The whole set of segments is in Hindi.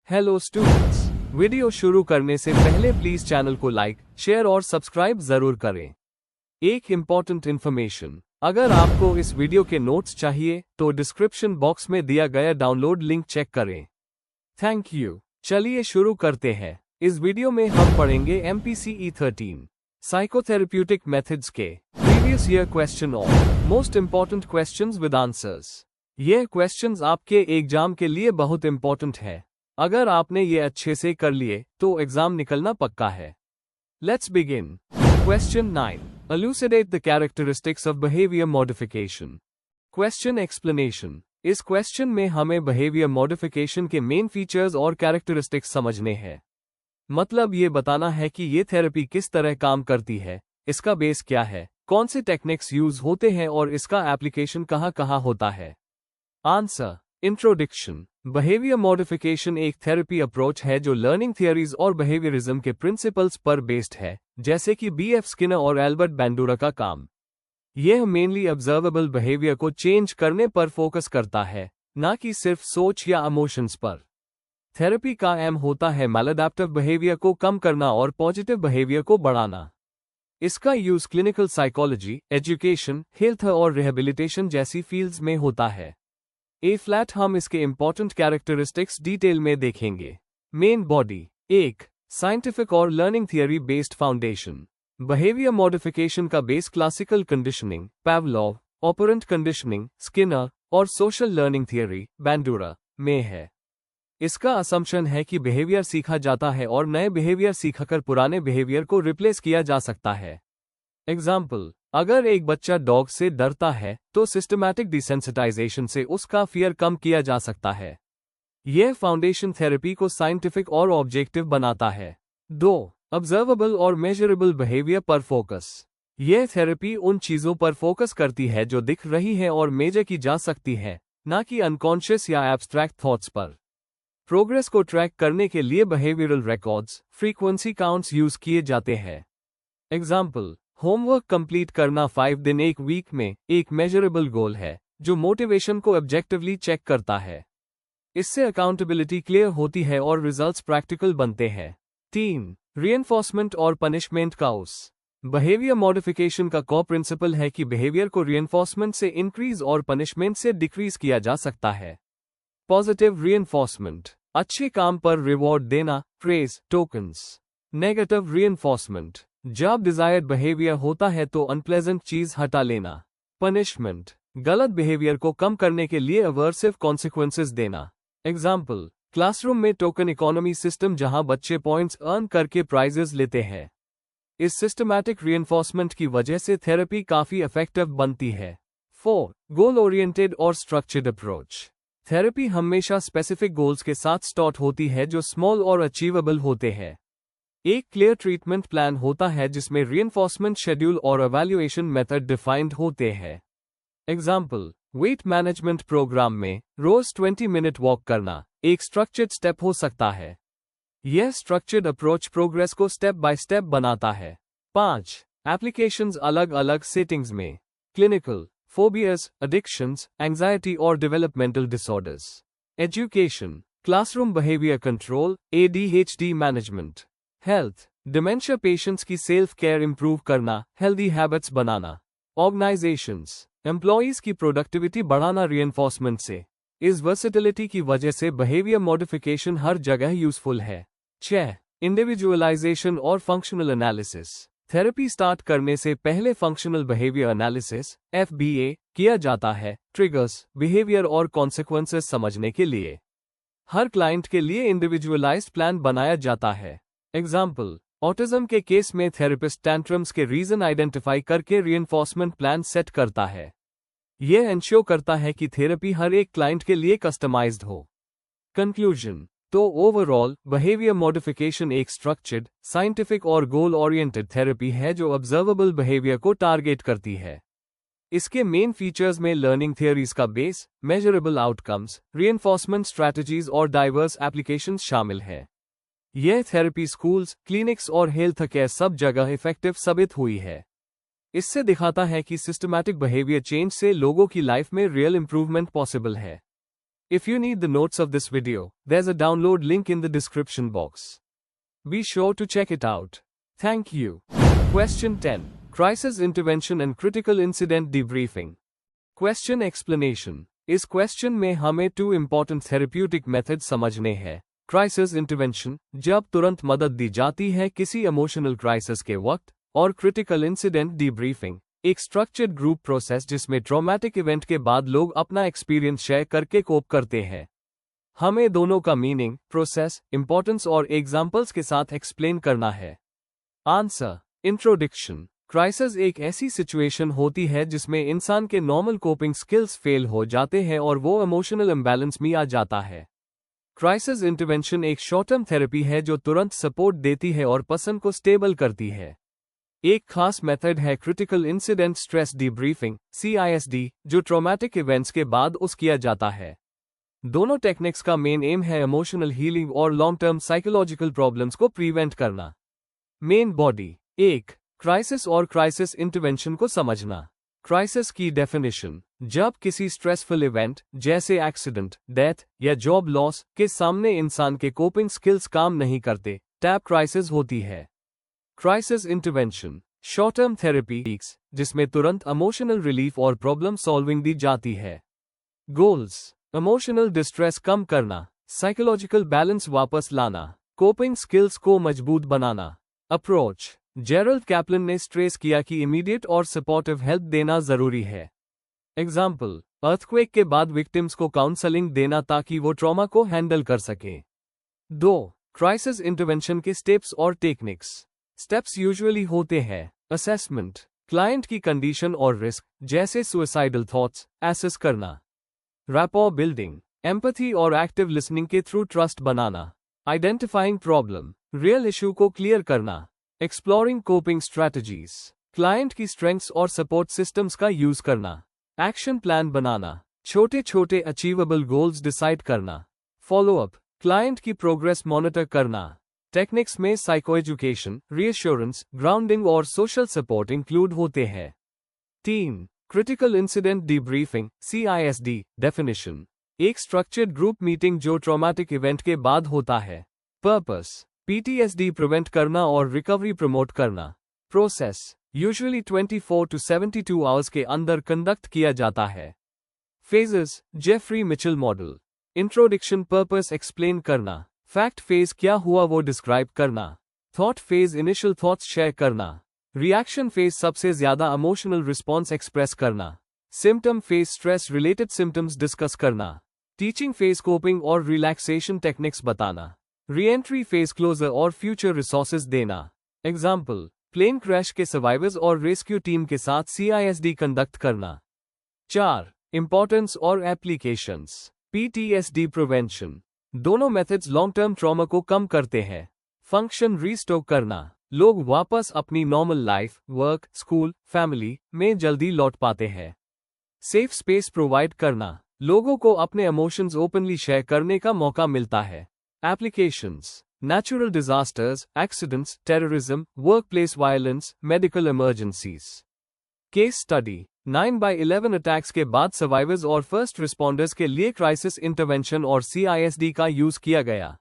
हेलो स्टूडेंट्स, वीडियो शुरू करने से पहले प्लीज चैनल को लाइक, शेयर और सब्सक्राइब जरूर करें। एक इम्पॉर्टेंट इन्फॉर्मेशन, अगर आपको इस वीडियो के नोट्स चाहिए तो डिस्क्रिप्शन बॉक्स में दिया गया डाउनलोड लिंक चेक करें। Thank you. चलिए शुरू करते हैं। इस वीडियो में हम पढ़ेंगे MPCE 13 साइकोथेरेप्यूटिक मेथड्स के प्रीवियस ईयर क्वेश्चन और most important questions with answers. ये क्वेश्चंस आपके एग्जाम के लिए बहुत इम्पॉर्टेंट है। अगर आपने ये अच्छे से कर लिए तो एग्जाम निकलना पक्का है। Let's begin. Question 9, elucidate the characteristics of behavior modification। Question explanation. इस क्वेश्चन में हमें बिहेवियर मॉडिफिकेशन के मेन फीचर्स और कैरेक्टरिस्टिक्स समझने हैं। मतलब ये बताना है कि ये थेरेपी किस तरह काम करती है, इसका बेस क्या है, कौन से टेक्निक्स यूज होते हैं और इसका एप्लीकेशन कहाँ कहाँ होता है। आंसर। इंट्रोडक्शन। बिहेवियर मॉडिफिकेशन एक थेरेपी अप्रोच है जो लर्निंग थियरीज और बिहेवियरिज्म के प्रिंसिपल्स पर बेस्ड है, जैसे कि BF स्किनर और एल्बर्ट बैंडूरा का काम। यह मेनली ऑब्जर्वेबल बिहेवियर को चेंज करने पर फोकस करता है, ना कि सिर्फ सोच या इमोशंस पर। थेरेपी का एम होता है मैलअडैप्टिव बिहेवियर को कम करना और पॉजिटिव बिहेवियर को बढ़ाना। इसका use clinical psychology, education, health और रिहेबिलिटेशन जैसी फील्ड्स में होता है। फ्लैट हम इसके इंपॉर्टेंट कैरेक्टरिस्टिक्स डिटेल में देखेंगे। Main body. 1. साइंटिफिक और learning theory based foundation. Behaviour modification का base classical conditioning, Pavlov, operant conditioning, Skinner और सोशल लर्निंग थियरी, बैंडूरा में है। इसका असम्पशन है कि बिहेवियर सीखा जाता है और नए बिहेवियर सीखकर पुराने बिहेवियर को रिप्लेस किया जा सकता है। एग्जाम्पल, अगर एक बच्चा डॉग से डरता है तो सिस्टमैटिक डिसेंसिटाइजेशन से उसका फियर कम किया जा सकता है। यह फाउंडेशन थेरेपी को साइंटिफिक और ऑब्जेक्टिव बनाता है। 2. ऑब्जर्वेबल और मेजरेबल बिहेवियर पर फोकस। यह थेरेपी उन चीजों पर फोकस करती है जो दिख रही हैं और मेजर की जा सकती है, ना कि अनकॉन्शियस या एब्स्ट्रैक्ट थॉट्स पर। प्रोग्रेस को ट्रैक करने के लिए behavioural records, frequency counts use किए जाते हैं। एग्जाम्पल, होमवर्क कंप्लीट करना 5 दिन एक वीक में एक मेजरेबल गोल है जो मोटिवेशन को ऑब्जेक्टिवली चेक करता है। इससे अकाउंटेबिलिटी क्लियर होती है और रिजल्ट्स प्रैक्टिकल बनते हैं। 3. रीइंफोर्समेंट और पनिशमेंट काउस। बिहेवियर मॉडिफिकेशन का कोर प्रिंसिपल है कि बिहेवियर को रीइंफोर्समेंट से इंक्रीज और पनिशमेंट से डिक्रीज किया जा सकता है। पॉजिटिव रीइंफोर्समेंट, अच्छे काम पर रिवॉर्ड देना, प्रेज, टोकन्स। नेगेटिव रीइंफोर्समेंट, जब डिजायर्ड बिहेवियर होता है तो अनप्लेजेंट चीज हटा लेना। पनिशमेंट, गलत बिहेवियर को कम करने के लिए अवर्सिव कॉन्सिक्वेंसेस देना। एग्जाम्पल, क्लासरूम में टोकन इकोनॉमी सिस्टम जहां बच्चे पॉइंट्स अर्न करके प्राइजेस लेते हैं। इस सिस्टमैटिक रीइंफोर्समेंट की वजह से थेरेपी काफी इफेक्टिव बनती है। 4. गोल ओरिएंटेड और स्ट्रक्चर्ड अप्रोच। थेरेपी हमेशा स्पेसिफिक गोल्स के साथ स्टार्ट होती है जो स्मॉल और अचीवेबल होते हैं। एक क्लियर ट्रीटमेंट प्लान होता है जिसमें रीइंफोर्समेंट शेड्यूल और एवैल्यूएशन मेथड डिफाइंड होते हैं। एग्जाम्पल, वेट मैनेजमेंट प्रोग्राम में रोज 20 मिनट वॉक करना एक स्ट्रक्चर्ड स्टेप हो सकता है। यह स्ट्रक्चर्ड अप्रोच प्रोग्रेस को स्टेप बाय स्टेप बनाता है। 5. एप्लीकेशंस अलग अलग सेटिंग्स में। क्लिनिकल, फोबियाज, एडिक्शंस, एंजाइटी और developmental disorders. Education, classroom behaviour control, ADHD management. Health, dementia patients की सेल्फ केयर इंप्रूव करना, हेल्दी हैबिट्स बनाना। ऑर्गेनाइजेशंस, एम्प्लॉयज की प्रोडक्टिविटी बढ़ाना रीइंफोर्समेंट से। इस वर्सेटिलिटी की वजह से बिहेवियर मॉडिफिकेशन हर जगह यूजफुल है। 6. इंडिविजुअलाइजेशन और फंक्शनल एनालिसिस। थेरेपी स्टार्ट करने से पहले फंक्शनल बिहेवियर एनालिसिस FBA किया जाता है, ट्रिगर्स, बिहेवियर और कॉन्सिक्वेंसेस समझने के लिए। हर क्लाइंट के लिए इंडिविजुअलाइज्ड प्लान बनाया जाता है। एग्जाम्पल, ऑटिज्म के केस में थेरेपिस्ट टैंट्रम्स के रीजन आइडेंटिफाई करके रीइंफोर्समेंट प्लान सेट करता है। यह इंश्योर करता है कि थेरेपी हर एक क्लाइंट के लिए कस्टमाइज्ड हो। कंक्लूजन, तो ओवरऑल बिहेवियर मॉडिफिकेशन एक स्ट्रक्चर्ड, साइंटिफिक और गोल ओरिएंटेड थेरेपी है जो ऑब्जर्वेबल बिहेवियर को टारगेट करती है। इसके मेन फीचर्स में लर्निंग थियरीज का base, measurable outcomes, reinforcement strategies और डाइवर्स एप्लीकेशंस शामिल है। यह थेरेपी स्कूल्स, क्लिनिक्स और हेल्थ केयर सब जगह इफेक्टिव साबित हुई है। इससे दिखाता है कि सिस्टमैटिक बिहेवियर चेंज से लोगों की लाइफ में रियल इंप्रूवमेंट पॉसिबल है। If you need the notes of this video, there's a download link in the description box. Be sure to check it out. Thank you. Question 10. Crisis intervention and critical incident debriefing. Question explanation. इस क्वेश्चन में हमें 2 important therapeutic methods समझने हैं. क्राइसिस इंटरवेंशन, जब तुरंत मदद दी जाती है किसी इमोशनल क्राइसिस के वक्त, और क्रिटिकल इंसिडेंट डीब्रीफिंग, एक स्ट्रक्चर्ड ग्रुप प्रोसेस जिसमें ट्रॉमेटिक इवेंट के बाद लोग अपना एक्सपीरियंस शेयर करके कोप करते हैं. हमें दोनों का मीनिंग, प्रोसेस, इंपॉर्टेंस और एग्जाम्पल्स के साथ एक्सप्लेन करना है. आंसर. इंट्रोडक्शन. क्राइसिस एक ऐसी सिचुएशन होती है जिसमें इंसान के नॉर्मल कोपिंग स्किल्स फेल हो जाते हैं और वो इमोशनल इम्बैलेंस में आ जाता है. क्राइसिस इंटरवेंशन एक शॉर्ट टर्म थेरेपी है जो तुरंत सपोर्ट देती है और पर्सन को स्टेबल करती है. एक खास मेथड है critical incident stress debriefing (CISD), जो ट्रॉमेटिक इवेंट्स के उस किया जाता है. दोनों टेक्निक्स का मेन एम है इमोशनल हीलिंग और लॉन्ग टर्म साइकोलॉजिकल प्रॉब्लम्स को प्रिवेंट करना. Main body. 1. क्राइसिस और क्राइसिस इंटरवेंशन को समझना. क्राइसिस की डेफिनेशन. जब किसी स्ट्रेसफुल इवेंट जैसे एक्सीडेंट, डेथ या जॉब लॉस के सामने इंसान के कोपिंग स्किल्स काम नहीं करते, तब क्राइसिस होती है. Crisis intervention. Short term therapy जिसमें तुरंत इमोशनल रिलीफ और प्रॉब्लम सॉल्विंग दी जाती है. गोल्स. इमोशनल डिस्ट्रेस कम करना, साइकोलॉजिकल बैलेंस वापस लाना, कोपिंग स्किल्स को मजबूत बनाना. अप्रोच. जेरल्ड कैप्लन ने स्ट्रेस किया कि इमीडिएट और सपोर्टिव हेल्प देना जरूरी है. एग्जाम्पल. अर्थक्वेक के बाद विक्टिम्स को काउंसलिंग देना ताकि वो ट्रॉमा को हैंडल कर सकें. 2. क्राइसिस इंटरवेंशन के स्टेप्स और टेक्निक्स. स्टेप्स यूजुअली होते हैं. असेसमेंट. क्लाइंट की कंडीशन और रिस्क जैसे सुसाइडल थॉट्स एसेस करना. Rapport building. एम्पैथी और एक्टिव लिसनिंग के थ्रू ट्रस्ट बनाना. Identifying problem. रियल इशू को क्लियर करना. Exploring coping strategies. क्लाइंट की स्ट्रेंथ्स और सपोर्ट सिस्टम्स का यूज करना. एक्शन प्लान बनाना. छोटे छोटे अचीवेबल गोल्स डिसाइड करना. फॉलोअप. क्लाइंट की प्रोग्रेस मॉनिटर करना. टेक्निक्स में साइको एजुकेशन, रीअश्योरेंस, ग्राउंडिंग और सोशल सपोर्ट इंक्लूड होते हैं. 3. Critical incident debriefing (CISD) definition. एक स्ट्रक्चर्ड ग्रुप मीटिंग जो ट्रॉमेटिक इवेंट के बाद होता है. पर्पस. PTSD प्रिवेंट करना और रिकवरी प्रमोट करना. प्रोसेस. यूजुअली 24 to 72 आवर्स के अंदर कंडक्ट किया जाता है. Phases. Jeffrey Mitchell model. Introduction. Purpose explain करना. फैक्ट फेज क्या हुआ वो डिस्क्राइब करना. Thought phase initial thoughts share करना. रिएक्शन फेज सबसे ज्यादा इमोशनल रिस्पॉन्स एक्सप्रेस करना. Symptom phase stress related symptoms discuss करना. टीचिंग फेज कोपिंग और रिलैक्सेशन टेक्निक्स बताना. री-एंट्री फेज क्लोजर और फ्यूचर रिसोर्सेज देना. एग्जाम्पल. प्लेन क्रैश के सर्वाइवर्स और रेस्क्यू टीम के साथ CISD कंडक्ट करना. 4. इंपॉर्टेंस और एप्लीकेशंस. PTSD prevention. दोनों मेथड्स लॉन्ग टर्म ट्रॉमा को कम करते हैं. फंक्शन रीस्टोर करना. लोग वापस अपनी normal life, work, school, family में जल्दी लौट पाते हैं. सेफ स्पेस प्रोवाइड करना. लोगों को अपने इमोशंस ओपनली शेयर करने का मौका मिलता है. Applications. Natural disasters, accidents, terrorism, workplace violence, medical emergencies. Case study. 9/11 attacks के बाद सर्वाइवर्स और फर्स्ट रिस्पॉन्डर्स के लिए क्राइसिस इंटरवेंशन और CISD का यूज किया गया.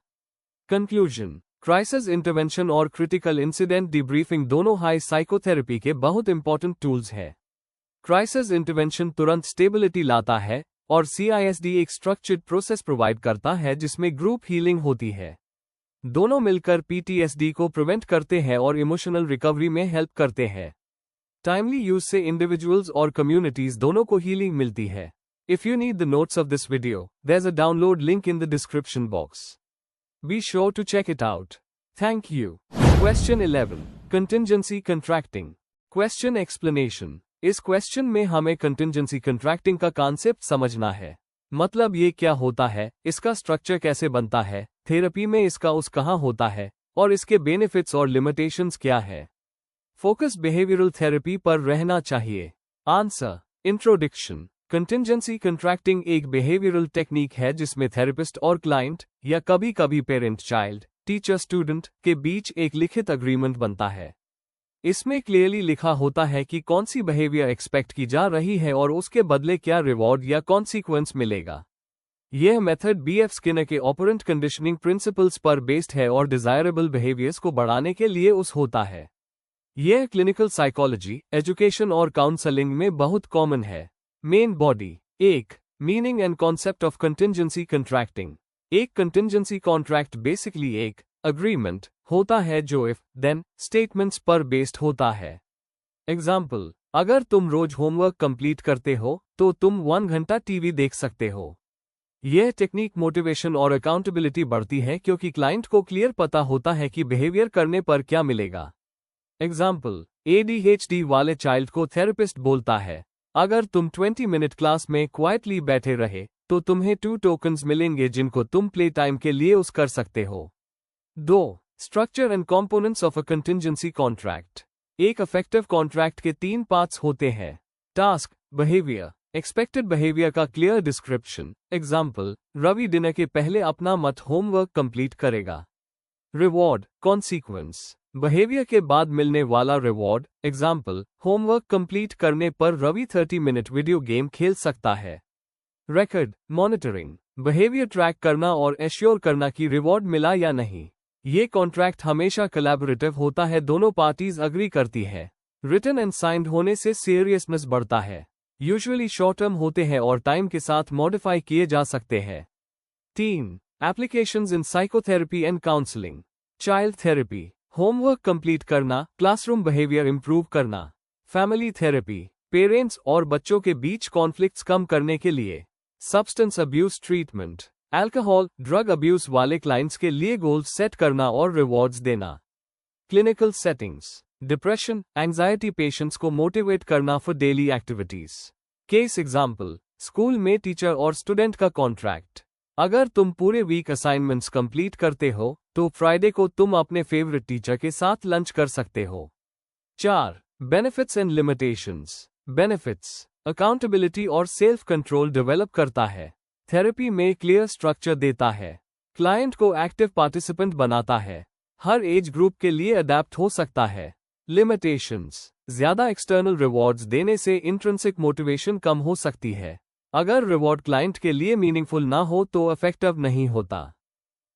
कंक्लूजन. क्राइसिस इंटरवेंशन और क्रिटिकल इंसिडेंट डिब्रीफिंग दोनों हाई साइकोथेरेपी के बहुत इंपॉर्टेंट टूल्स हैं. क्राइसिस इंटरवेंशन तुरंत स्टेबिलिटी लाता है और CISD एक स्ट्रक्चर्ड प्रोसेस प्रोवाइड करता है जिसमें ग्रुप हीलिंग होती है. दोनों मिलकर PTSD को प्रिवेंट करते हैं और इमोशनल रिकवरी में हेल्प करते हैं. टाइमली यूज से इंडिविजुअल्स और कम्युनिटीज दोनों को हीलिंग मिलती है. If you need the notes of this video, there is a download link in the description box. Be sure to check it out. Thank you. Question 11. Contingency contracting. Question explanation. इस क्वेश्चन में हमें कंटिंजेंसी कंट्रैक्टिंग का कॉन्सेप्ट समझना है. मतलब ये क्या होता है, इसका स्ट्रक्चर कैसे बनता है, थेरेपी में इसका उस कहाँ होता है, और इसके बेनिफिट्स और लिमिटेशंस क्या है. फोकस बिहेवियरल थेरेपी पर रहना चाहिए. आंसर. इंट्रोडक्शन. कंटिंजेंसी कंट्रैक्टिंग एक बिहेवियरल टेक्निक है जिसमें थेरेपिस्ट और क्लाइंट या कभी कभी पेरेंट चाइल्ड, टीचर स्टूडेंट के बीच एक लिखित अग्रीमेंट बनता है. इसमें क्लियरली लिखा होता है कि कौन सी बिहेवियर एक्सपेक्ट की जा रही है और उसके बदले क्या रिवॉर्ड या कॉन्सिक्वेंस मिलेगा. यह मेथड BF स्किनर के ऑपरेंट कंडीशनिंग प्रिंसिपल्स पर बेस्ड है और डिजायरेबल बिहेवियर्स को बढ़ाने के लिए होता है। यह क्लिनिकल साइकोलॉजी, एजुकेशन और काउंसलिंग में बहुत कॉमन है। Main body. 1. Meaning and concept of contingency contracting. एक कंटिंजेंसी कॉन्ट्रैक्ट बेसिकली एक अग्रीमेंट होता है जो इफ देन स्टेटमेंट्स पर बेस्ड होता है। एग्जाम्पल, अगर तुम रोज होमवर्क कंप्लीट करते हो तो तुम 1 घंटा टीवी देख सकते हो। यह टेक्निक मोटिवेशन और अकाउंटेबिलिटी बढ़ती है क्योंकि क्लाइंट को क्लियर पता होता है कि बिहेवियर करने पर क्या मिलेगा। एग्जाम्पल, ADHD वाले चाइल्ड को थेरेपिस्ट बोलता है, अगर तुम 20 मिनट क्लास में क्वाइटली बैठे रहे तो तुम्हें 2 टोकन्स मिलेंगे जिनको तुम प्ले टाइम के लिए यूज कर सकते हो। 2. Structure and components of a contingency contract. एक इफेक्टिव कॉन्ट्रैक्ट के 3 पार्ट्स होते हैं। टास्क, बिहेवियर, एक्सपेक्टेड बिहेवियर का clear description. Example, Ravi dinner के पहले अपना होमवर्क कंप्लीट करेगा। रिवॉर्ड, कॉन्सिक्वेंस, बिहेवियर के बाद मिलने वाला रिवॉर्ड। एग्जाम्पल, होमवर्क कंप्लीट करने पर रवि 30 मिनट वीडियो गेम खेल सकता है। रिकॉर्ड, मॉनिटरिंग, बिहेवियर ट्रैक करना और एश्योर करना कि रिवॉर्ड मिला या नहीं। ये कॉन्ट्रैक्ट हमेशा कोलैबोरेटिव होता है, दोनों पार्टीज अग्री करती है। रिटन एंड साइंड होने से सीरियसनेस बढ़ता है। यूजुअली शॉर्ट टर्म होते हैं और टाइम के साथ मॉडिफाई किए जा सकते हैं। 3. Applications in psychotherapy and counselling. Child therapy, homework complete करना, क्लासरूम बिहेवियर इंप्रूव करना। फैमिली थेरेपी, पेरेंट्स और बच्चों के बीच कॉन्फ्लिक्ट्स कम करने के लिए। Substance abuse treatment, alcohol, drug abuse वाले क्लाइंट्स के लिए गोल्स सेट करना और रिवॉर्ड्स देना। Clinical settings, depression, anxiety patients को मोटिवेट करना for daily activities. Case example, school में टीचर और स्टूडेंट का कॉन्ट्रैक्ट। अगर तुम पूरे वीक असाइनमेंट्स कंप्लीट करते हो तो फ्राइडे को तुम अपने फेवरेट टीचर के साथ लंच कर सकते हो। 4. Benefits and limitations. Benefits, accountability और सेल्फ कंट्रोल डेवलप करता है। थेरेपी में क्लियर स्ट्रक्चर देता है। क्लाइंट को एक्टिव पार्टिसिपेंट बनाता है। हर एज ग्रुप के लिए अडेप्ट हो सकता है। लिमिटेशंस, ज्यादा एक्सटर्नल रिवॉर्ड्स देने से इंट्रिंसिक मोटिवेशन कम हो सकती है। अगर रिवॉर्ड क्लाइंट के लिए मीनिंगफुल ना हो तो इफेक्टिव नहीं होता।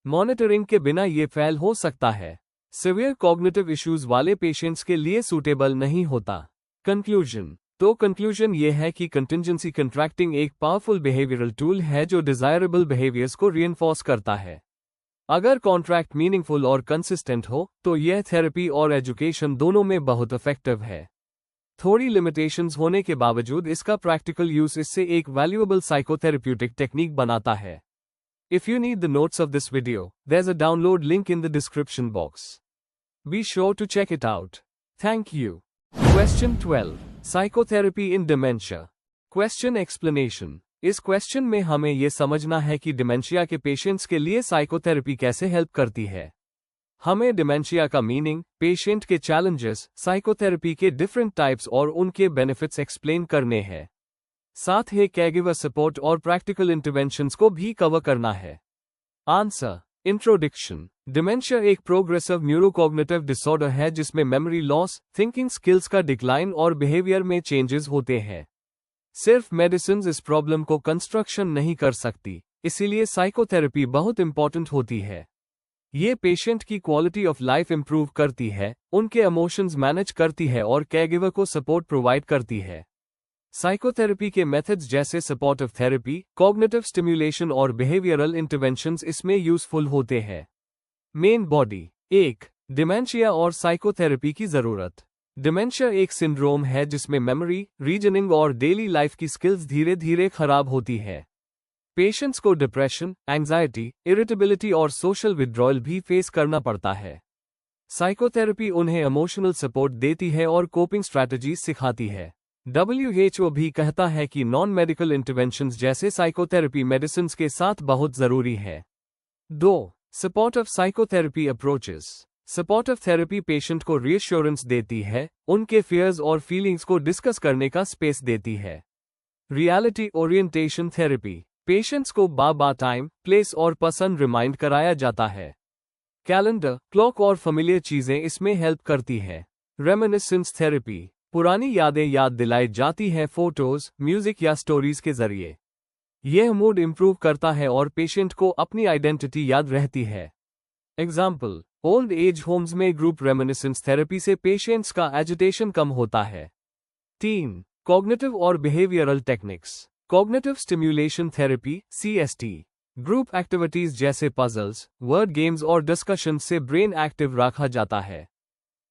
मॉनिटरिंग के बिना ये फेल हो सकता है। सिवियर कॉग्निटिव इश्यूज वाले पेशेंट्स के लिए सूटेबल नहीं होता। कंक्लूजन, तो कंक्लूजन ये है कि कंटिंजेंसी कॉन्ट्रैक्टिंग एक पावरफुल बिहेवियरल टूल है जो डिजायरेबल बिहेवियर्स को रिइंफोर्स करता है। अगर कॉन्ट्रैक्ट मीनिंगफुल और कंसिस्टेंट हो तो यह थेरेपी और एजुकेशन दोनों में बहुत इफेक्टिव है। थोड़ी लिमिटेशंस होने के बावजूद इसका प्रैक्टिकल यूज इससे एक वैल्यूएबल साइकोथेरेप्यूटिक टेक्निक बनाता है। If you need the notes of this video, there's a download link in the description box. Be sure to check it out. Thank you. Question 12. Psychotherapy in dementia. Question explanation. इस क्वेश्चन में हमें यह समझना है कि डिमेंशिया के पेशेंट्स के लिए साइकोथेरेपी कैसे हेल्प करती है। हमें डिमेंशिया का मीनिंग, पेशेंट के चैलेंजेस, साइकोथेरेपी के डिफरेंट टाइप्स और उनके बेनिफिट्स एक्सप्लेन करने हैं। साथ ही कैरेगिवर सपोर्ट और प्रैक्टिकल इंटरवेंशंस को भी कवर करना है। Answer, introduction. डिमेंशिया एक प्रोग्रेसिव न्यूरोकॉग्निटिव डिसऑर्डर है जिसमें मेमोरी लॉस, थिंकिंग स्किल्स का डिक्लाइन और बिहेवियर में चेंजेस होते हैं। सिर्फ मेडिसिन इस प्रॉब्लम को कंस्ट्रक्शन नहीं कर सकती, इसीलिए साइकोथेरेपी बहुत इंपॉर्टेंट होती है। ये पेशेंट की क्वालिटी ऑफ लाइफ इंप्रूव करती है, उनके इमोशंस मैनेज करती है और कैरेगिवर को सपोर्ट प्रोवाइड करती है। साइकोथेरेपी के मेथड्स जैसे सपोर्टिव थेरेपी, कॉग्निटिव स्टिम्युलेशन और बिहेवियरल इंटरवेंशंस इसमें यूजफुल होते हैं। Main body. 1. डिमेंशिया और साइकोथेरेपी की जरूरत। डिमेंशिया एक सिंड्रोम है जिसमें मेमोरी, रीजनिंग और डेली लाइफ की स्किल्स धीरे धीरे खराब होती है। पेशेंट्स को डिप्रेशन, एंजाइटी, इरिटेबिलिटी और सोशल विड्रॉयल भी फेस करना पड़ता है। साइकोथेरेपी उन्हें इमोशनल सपोर्ट देती है और कोपिंग स्ट्रैटेजीज सिखाती है। WHO भी कहता है कि नॉन मेडिकल इंटरवेंशंस जैसे साइकोथेरेपी मेडिसिन के साथ बहुत जरूरी है। 2. Supportive psychotherapy approaches. Supportive therapy patient को रीअश्योरेंस देती है, उनके फियर्स और फीलिंग्स को डिस्कस करने का स्पेस देती है। Reality orientation therapy. पेशेंट्स को बार-बार टाइम, प्लेस और पर्सन रिमाइंड कराया जाता है। कैलेंडर, क्लॉक और फेमिलियर चीजें इसमें हेल्प करती है। Reminiscence therapy. पुरानी यादें याद दिलाई जाती हैं फोटोज, म्यूजिक या स्टोरीज के जरिए। यह मूड इंप्रूव करता है और पेशेंट को अपनी आइडेंटिटी याद रहती है। एग्जाम्पल, ओल्ड एज होम्स में ग्रुप रेमिनिसेंस थेरेपी से पेशेंट्स का एजिटेशन कम होता है। 3. कॉग्निटिव और behavioural techniques. Cognitive stimulation therapy (CST) group activities जैसे पजल्स, वर्ड गेम्स और डिस्कशन से ब्रेन एक्टिव रखा जाता है।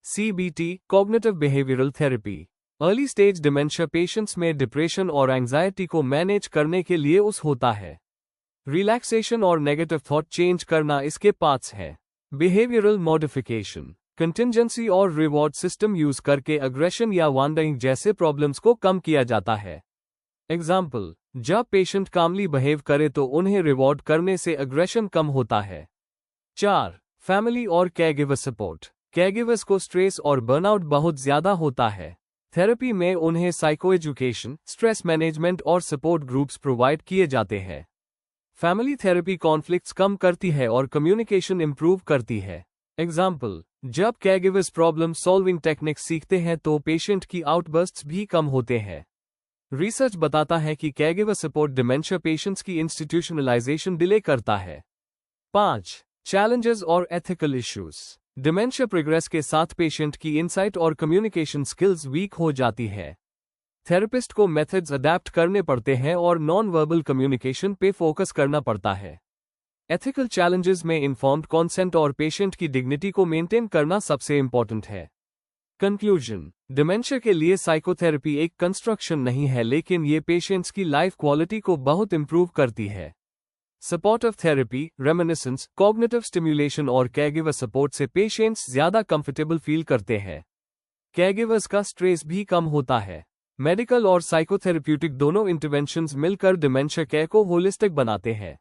CBT cognitive behavioural therapy early stage dementia patients में डिप्रेशन और एंजाइटी को मैनेज करने के लिए होता है। रिलैक्सेशन और नेगेटिव थॉट चेंज करना इसके पार्ट्स है। बिहेवियरल मॉडिफिकेशन कंटिंजेंसी और रिवॉर्ड सिस्टम यूज करके अग्रेशन या वांडरिंग जैसे प्रॉब्लम्स को कम किया जाता है। एग्जाम्पल, जब पेशेंट कामली बिहेव करे तो उन्हें रिवॉर्ड करने से अग्रेशन कम होता है। 4. फैमिली और कैरगिवर सपोर्ट। कैरगिवर्स को स्ट्रेस और बर्नआउट बहुत ज्यादा होता है। थेरेपी में उन्हें साइको एजुकेशन, स्ट्रेस मैनेजमेंट और सपोर्ट ग्रुप्स प्रोवाइड किए जाते हैं। फैमिली थेरेपी कॉन्फ्लिक्ट्स कम करती है और कम्युनिकेशन इंप्रूव करती है। एग्जाम्पल, जब कैरगिवर्स प्रॉब्लम सॉल्विंग टेक्निक्स सीखते हैं तो पेशेंट की आउटबर्स्ट्स भी कम होते हैं। रिसर्च बताता है कि कैरगिवर सपोर्ट डिमेंशिया पेशेंट्स की इंस्टीट्यूशनलाइजेशन डिले करता है। 5. चैलेंजेस और एथिकल इश्यूज। डिमेंशिया प्रोग्रेस के साथ पेशेंट की इंसाइट और कम्युनिकेशन स्किल्स वीक हो जाती है। थेरेपिस्ट को मेथड्स अडेप्ट करने पड़ते हैं और नॉन वर्बल कम्युनिकेशन पे फोकस करना पड़ता है। एथिकल चैलेंजेस में इन्फॉर्म्ड कॉन्सेंट और पेशेंट की डिग्निटी को मेंटेन करना सबसे इंपॉर्टेंट है। कंक्लूजन, डिमेंशिया के लिए साइकोथेरेपी एक कंस्ट्रक्शन नहीं है, लेकिन ये पेशेंट्स की लाइफ क्वालिटी को बहुत इंप्रूव करती है। Supportive therapy, reminiscence, cognitive stimulation और कैरगिवर सपोर्ट से पेशेंट्स ज्यादा कंफर्टेबल फील करते हैं। कैरगिवर्स का स्ट्रेस भी कम होता है। मेडिकल और साइकोथेरेप्यूटिक दोनों इंटरवेंशंस मिलकर डिमेंशिया केयर को होलिस्टिक बनाते हैं।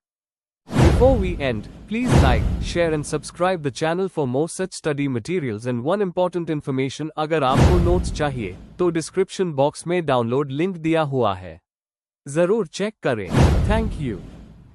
Before we end, please like, share and subscribe the channel for more such study materials and one important information, अगर आपको नोट्स चाहिए तो डिस्क्रिप्शन बॉक्स में डाउनलोड लिंक दिया हुआ है, जरूर चेक करें। Thank you.